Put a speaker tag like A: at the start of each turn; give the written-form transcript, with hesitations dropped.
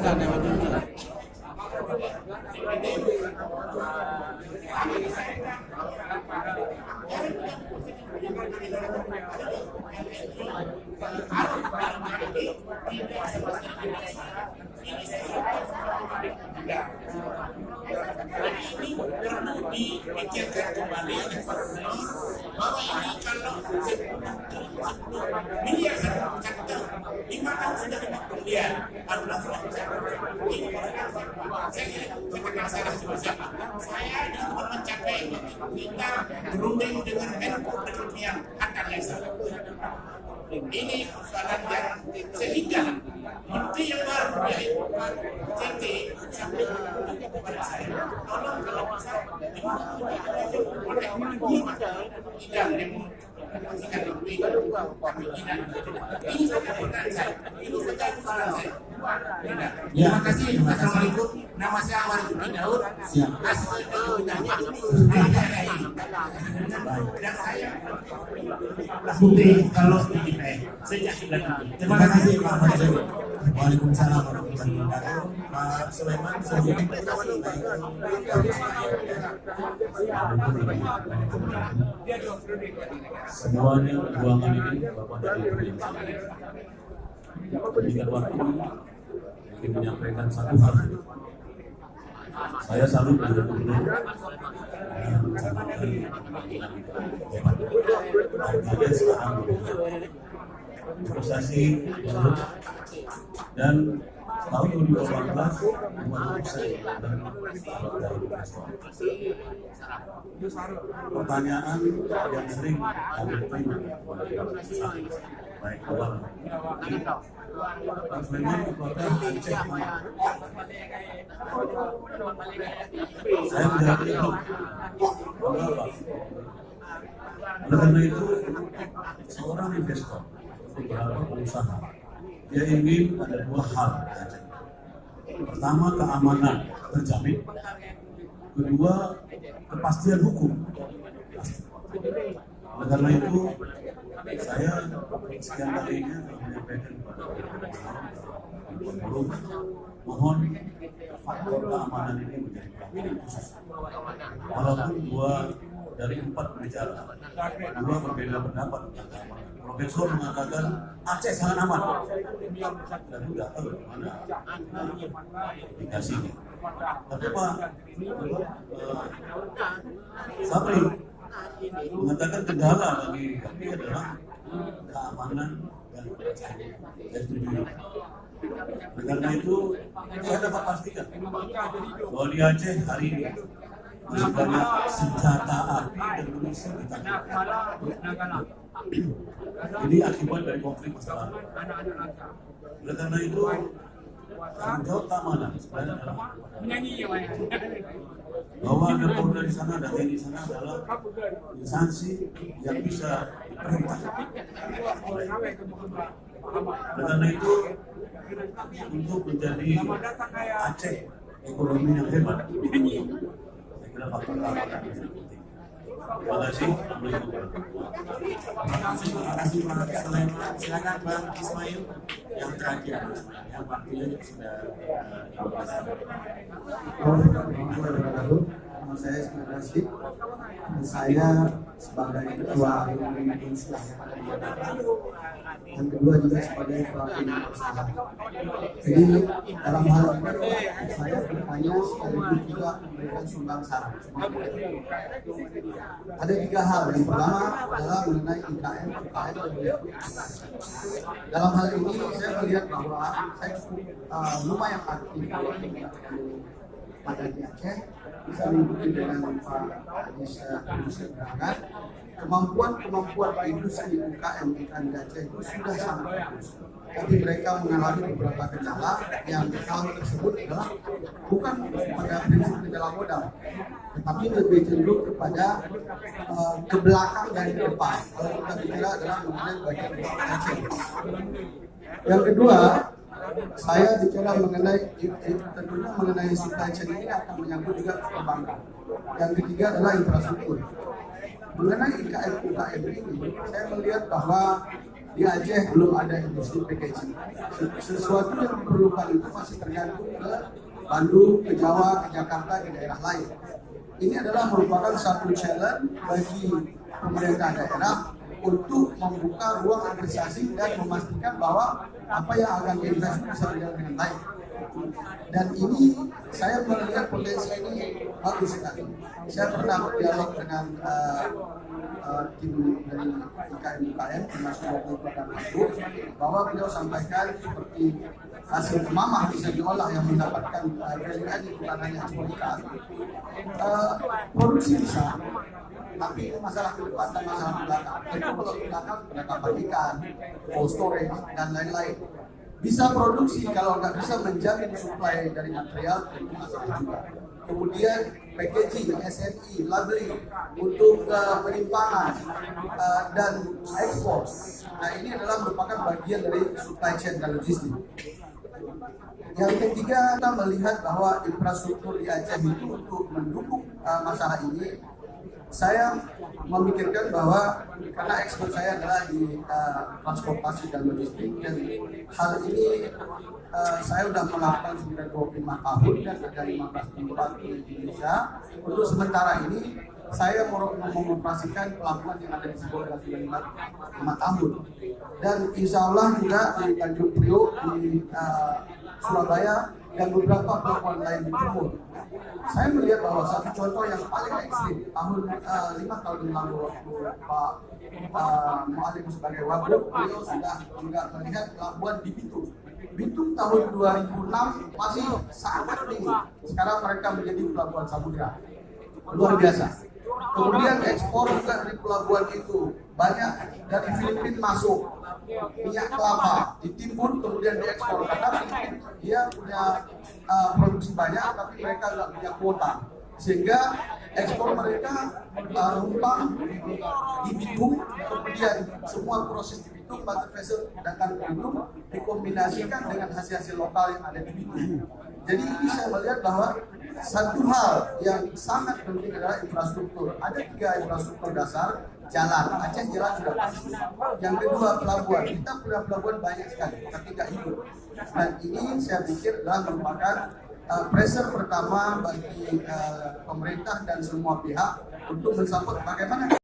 A: Ini perlu dipikirkan kembali oleh para bahwa ini kalau miliar sektor 5 tahun sudah 50 miliar adalah saya salah siapa saya ingin mencapai kita berunding dengan Menko Perekonomian akan salah ini persoalan yang sehingga menteri yang baru dari CT sampai kepada saya tolong kalau bisa tidak ini saja pertanyaan saya. Terima kasih. Assalamualaikum. Nama saya Warif Daud. Dan saya Putri kalau saya
B: Terima kasih Pak Fajri. Waalaikumsalam warahmatullahi wabarakatuh. Pak Sulaiman,
C: semuanya ruangan ini Bapak dari provinsi. Dengan waktu ingin menyampaikan satu hal. Saya salut dengan gubernur yang mencantumkan hebat. Artinya sekarang investasi menurut dan tahun 2018 50% dari investor. Pertanyaan yang sering kami terima baik awal Pak Sulaiman apakah Aceh aman? Saya menjawab itu. Mengapa? Oleh karena itu, seorang investor, beberapa pengusaha, dia ingin ada dua hal. Pertama, keamanan terjamin. Kedua, kepastian hukum. Oleh karena itu, saya sekian kalinya menyampaikan kepada mohon faktor keamanan ini menjadi perhatian khusus. Walaupun dua dari 4 pembicara, dua berbeda pendapat tentang keamanan. Profesor mengatakan Aceh sangat aman. Dan tidak tahu mana indikasinya. Tapi Pak Sabri mengatakan kendala bagi kami adalah keamanan dan saya setuju. Karena itu saya dapat pastikan bahwa di Aceh hari ini masih banyak senjata api dan munisi ditangkap. Ini akibat dari konflik masa lalu. Oleh karena itu tanggung jawab keamanan sebenarnya adalah bahwa ada Polda di sana, ada TNI di sana adalah instansi yang bisa diperintahkan. Karena itu untuk menjadi Aceh ekonomi yang hebat, saya kira faktor keamanan yang penting. Terima kasih.
B: Terima kasih Pak Sulaiman. Silakan Bang Ismail yang terakhir, yang waktunya sudah
D: Nama saya Ismail Rashid. Saya sebagai ketua Alumni Islam yang kedua juga sebagai pelaku usaha. Jadi dalam hal ini saya bertanya sekaligus juga memberikan sumbang saran. Ada 3 hal. Yang pertama adalah mengenai IKN, UKM dan BPS. Dalam hal ini saya melihat bahwa saya lumayan aktif pada di Aceh, bisa mengikuti dengan Pak Anies berangkat. Kemampuan industri UKM ikan di Aceh itu sudah sangat bagus. Tapi mereka mengalami beberapa kendala yang hal tersebut adalah bukan pada prinsip kendala modal, tetapi lebih cenderung kepada ke belakang dan ke depan. Kalau kita bicara adalah mengenai bagian Aceh. Yang kedua, saya bicara mengenai tentunya mengenai supply chain ini akan menyangkut juga perbankan. Yang ketiga adalah infrastruktur. Mengenai IKN UKM ini, saya melihat bahwa di Aceh belum ada industri packaging. Sesuatu yang diperlukan itu masih tergantung ke Bandung, ke Jawa, ke Jakarta, ke daerah lain. Ini adalah merupakan satu challenge bagi pemerintah daerah untuk membuka ruang investasi dan memastikan bahwa apa yang akan diinvestasi bisa berjalan dengan baik. Dan ini saya melihat potensi ini bagus sekali. Saya pernah berdialog dengan tim dari IKM termasuk wakil program itu, bahwa beliau sampaikan seperti hasil mamah bisa diolah yang mendapatkan value added bukan hanya ekspor ikan. Produksi bisa, tapi itu masalah ke depan dan masalah ke belakang. Itu kalau ke belakang penangkapan ikan, cold storage dan lain-lain. Bisa produksi, kalau nggak bisa menjamin supply dari material, itu masalah juga. Kemudian packaging, SNI, labeling untuk penyimpangan dan ekspor. Nah ini adalah merupakan bagian dari supply chain dan logistik. Yang ketiga, kita melihat bahwa infrastruktur di Aceh itu untuk mendukung masalah ini. Saya memikirkan bahwa karena ekspor saya adalah di transportasi dan logistik, dan hal ini saya sudah melakukan sudah 25 tahun dan ada 15 tempat di Indonesia. Untuk sementara ini saya mengoperasikan pelabuhan yang ada di Sibolga sudah 5 tahun, dan insya Allah juga di Tanjung Priok, di Surabaya, dan beberapa pelabuhan lain di timur. Saya melihat bahwa satu contoh yang paling ekstrim tahun 5 tahun yang lalu waktu Pak Mualim sebagai wagub, beliau sudah juga melihat pelabuhan di Bitung. Bitung tahun 2006 masih sangat tinggi. Sekarang mereka menjadi pelabuhan samudera. Luar biasa. Kemudian ekspor juga dari pelabuhan itu banyak dari Filipina masuk minyak kelapa ditimbun kemudian diekspor, karena Filipina dia punya produksi banyak tapi mereka nggak punya kuota, sehingga ekspor mereka numpang di Bitung, kemudian semua proses di Bitung, batu vessel datang ke Bitung dikombinasikan dengan hasil-hasil lokal yang ada di Bitung. Jadi ini saya melihat bahwa satu hal yang sangat penting adalah infrastruktur. Ada 3 infrastruktur dasar. Jalan, Aceh jalan sudah pasti. Yang kedua pelabuhan, kita punya pelabuhan banyak sekali, tapi tidak hidup. Dan ini saya pikir adalah merupakan pressure pertama bagi pemerintah dan semua pihak untuk mensupport bagaimana